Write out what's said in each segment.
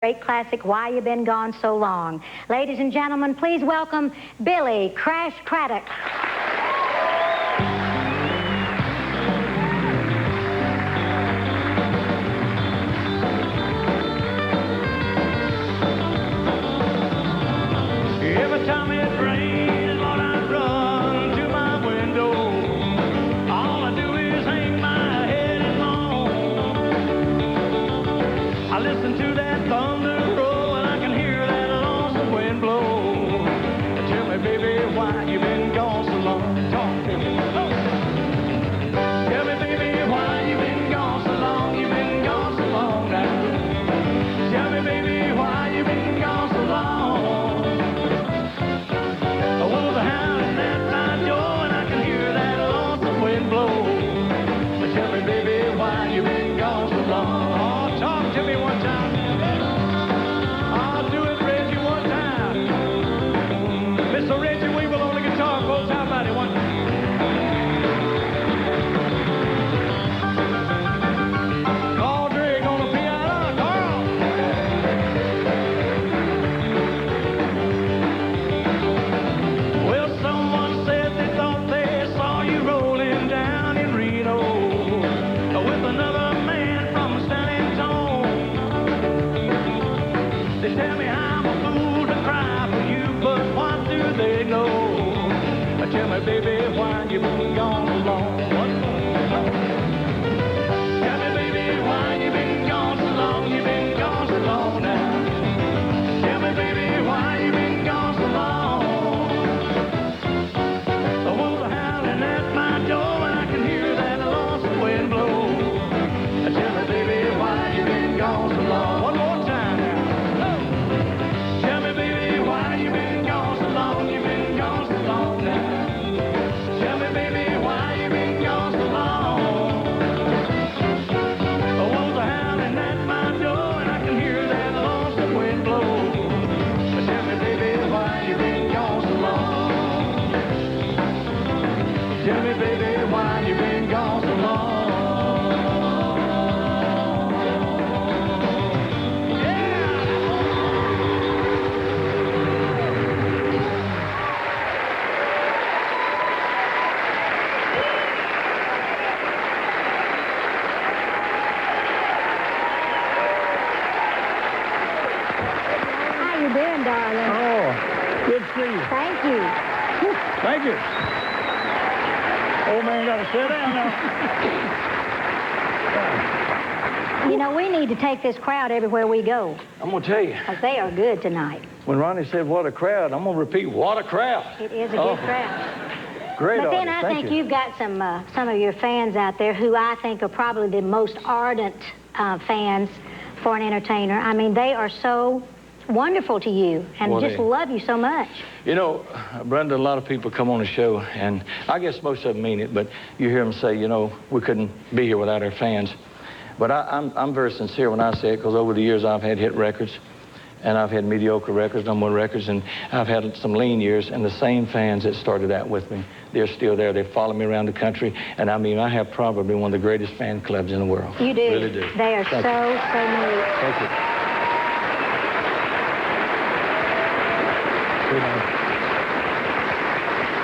Great classic, Why You Been Gone So Long. Ladies and gentlemen, please welcome Billy Crash Craddock. Every time it rains, Lord, I run to my window. All I do is hang my head and moan. I listen to that thunder roll, and I can hear that lonesome wind blow. Tell me, baby, why you been gone so long? Talk to me. Tell me, baby, why you been gone so long? You been gone so long now. Tell me, baby, why you been gone so long? Wolves are howling at my door, and I can hear that lonesome wind blow. But tell me, baby, why you been gone so long? Oh, talk to me one time. I'll do it, Reggie, one time. Mr. Reggie Weevil on the guitar, folks. How about it? One time. Call Grigg on the piano. Carl. Well, someone said they thought they saw you rolling down in Reno with another man from San Antonio. They tell me I'm a fool to cry for you, but what do they know? Tell me, baby, why you been gone so long? Tell me, baby, why you been gone so long? You been gone so long now. Tell me, baby, why you been gone so long? The wolves are howling at my door, and I can hear that lonesome wind blow. Tell me, baby, why you been gone so long? One more time now. Tell me, baby, why you been gone so long? You been gone so long now. Tell me, baby, why you been gone so long? The wolves are howling at my door, and I can hear that lonesome wind blow. Tell me, baby, why you been gone so long? Tell me, baby, why you been gone so long? How you doing, darling? Oh, good to see you. Thank you. Thank you. Old man got to sit down now. You know, we need to take this crowd everywhere we go, I'm going to tell you, because they are good tonight. when Ronnie said, what a crowd, I'm going to repeat, what a crowd. It is a Oh, good crowd. Great But then artist. I Thank think you. you've got some of your fans out there who I think are probably the most ardent fans for an entertainer. I mean, they are so wonderful to you and Well, just they- love you so much. You know, Brenda, a lot of people come on the show, and I guess most of them mean it, but you hear them say, you know, we couldn't be here without our fans. But I'm very sincere when I say it, because over the years I've had hit records, and I've had mediocre records, number one records, and I've had some lean years, and the same fans that started out with me, they're still there. They follow me around the country, and I mean, I have probably one of the greatest fan clubs in the world. You do. Really do. They are Thank so you. neat. Thank you.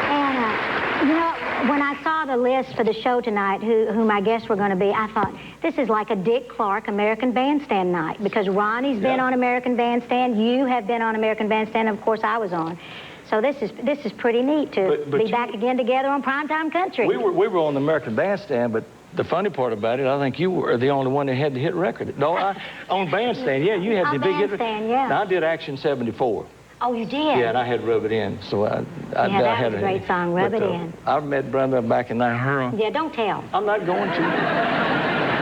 And, you know, when I saw the list for the show tonight, who my guests were going to be, I thought, this is like a Dick Clark American Bandstand night, because Ronnie's been on American Bandstand, you have been on American Bandstand, and of course I was on. So this is pretty neat to But be you- back again together on Primetime Country. We were on the American Bandstand, but the funny part about it, I think you were the only one that had the hit record. No, on Bandstand, yeah, you had On the big hit. Bandstand, yeah. Now, I did Action 74. Oh, you did? Yeah, and I had Rub It In, so I that had was a great song, Rub It In. I met Brenda back in her. Yeah, don't tell. I'm not going to.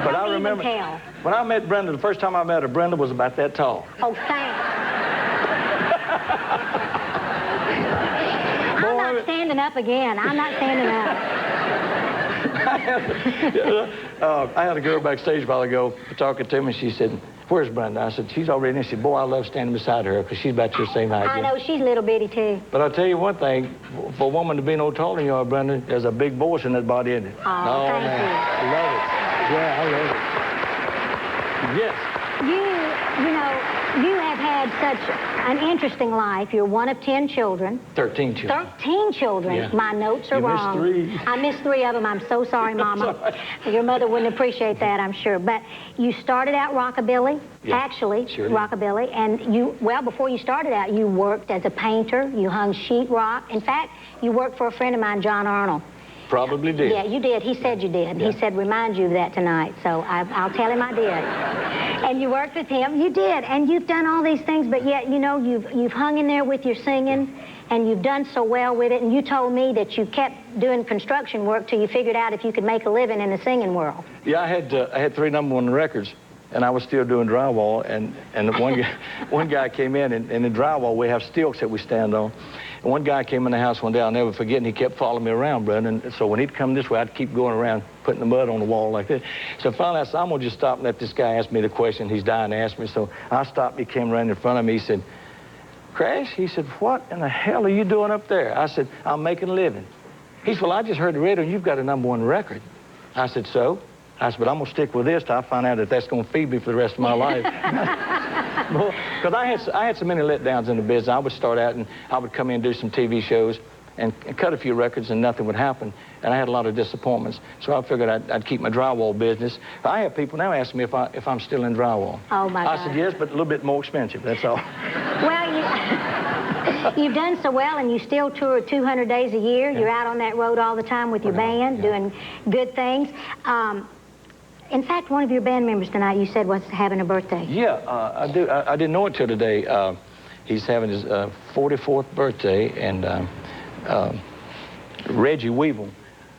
But Don't I remember even tell. when I met Brenda, the first time I met her, Brenda was about that tall. Oh, thanks. I'm not standing up again. I'm not standing up. I had a girl backstage a while ago talking to me. She said, "Where's Brenda?" I said, "She's already in." She said, "Boy, I love standing beside her because she's about your same height." I know, she's little bitty, too. But I'll tell you one thing, for a woman to be no taller than you are, Brenda, there's a big voice in that body, isn't it? Oh, thank man. you. I love it. Yeah, I love it. Yes. You know, you such an interesting life. You're one of 10 children. 13 children. 13 children. Yeah. My notes are wrong. You missed 3. I missed 3 of them. I'm so sorry, Mama. Your mother wouldn't appreciate that, I'm sure. But you started out rockabilly, actually, sure rockabilly, and you, well, before you started out, you worked as a painter. You hung sheetrock. In fact, you worked for a friend of mine, John Arnold. Probably did. Yeah, you did. He said you did. Yeah. He said remind you of that tonight. So I'll tell him I did. And you worked with him. You did. And you've done all these things, but yet, you know, you've hung in there with your singing, and you've done so well with it. And you told me that you kept doing construction work till you figured out if you could make a living in the singing world. Yeah, I had 3 #1 records, and I was still doing drywall. And one guy came in, and in the drywall we have stilts that we stand on. And one guy came in the house one day, I'll never forget, and he kept following me around, brother. And so when he'd come this way, I'd keep going around, putting the mud on the wall like this. So finally I said, I'm going to just stop and let this guy ask me the question he's dying to ask me. So I stopped, he came around in front of me, he said, Crash, he said, what in the hell are you doing up there? I said, I'm making a living. He said, well, I just heard the radio and you've got a #1 record. I said, so? I said, but I'm going to stick with this till I find out that that's going to feed me for the rest of my life. Because I had so many letdowns in the business. I would start out and I would come in and do some TV shows and cut a few records and nothing would happen. And I had a lot of disappointments. So I figured I'd keep my drywall business. I have people now asking me if I'm still in drywall. Oh, my God. I said, yes, but a little bit more expensive, that's all. Well, you've done so well, and you still tour 200 days a year. Yeah. You're out on that road all the time with your band, doing good things. In fact, one of your band members tonight, you said, was having a birthday. Yeah, I do. I didn't know it till today. He's having his 44th birthday, and Reggie Weevil.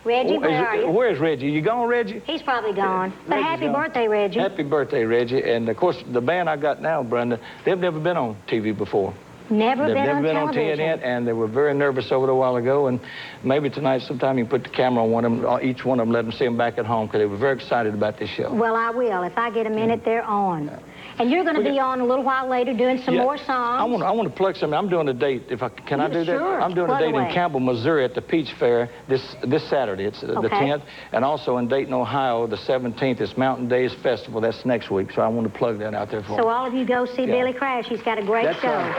Reggie, where are you? Where's Reggie? You gone, Reggie? He's probably gone. But happy birthday, Reggie. Happy birthday, Reggie. And, of course, the band I got now, Brenda, they've never been on TV before. Never been on television. TNN, and they were very nervous over it a while ago, and maybe tonight sometime you can put the camera on one of them, each one of them, let them see them back at home, because they were very excited about this show. Well, I will. If I get a minute, they're on. Yeah. And you're going to be on a little while later doing some more songs. I want to plug something. I'm doing a date. Can I do that? Sure. I'm doing a date in Campbell, Missouri at the Peach Fair this Saturday. It's the 10th. And also in Dayton, Ohio, the 17th. It's Mountain Days Festival. That's next week. So I want to plug that out there for you. So all of you go see Billy Crash. He's got a great show.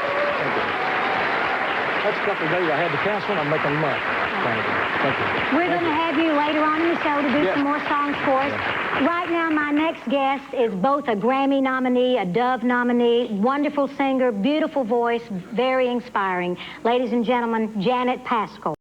That's a couple of days I had to cancel, and I'm making them up. Thank you. We're going to have you later on in the show to do some more songs for us. Right now, my next guest is both a Grammy nominee, a Dove nominee, wonderful singer, beautiful voice, very inspiring. Ladies and gentlemen, Janet Paschal.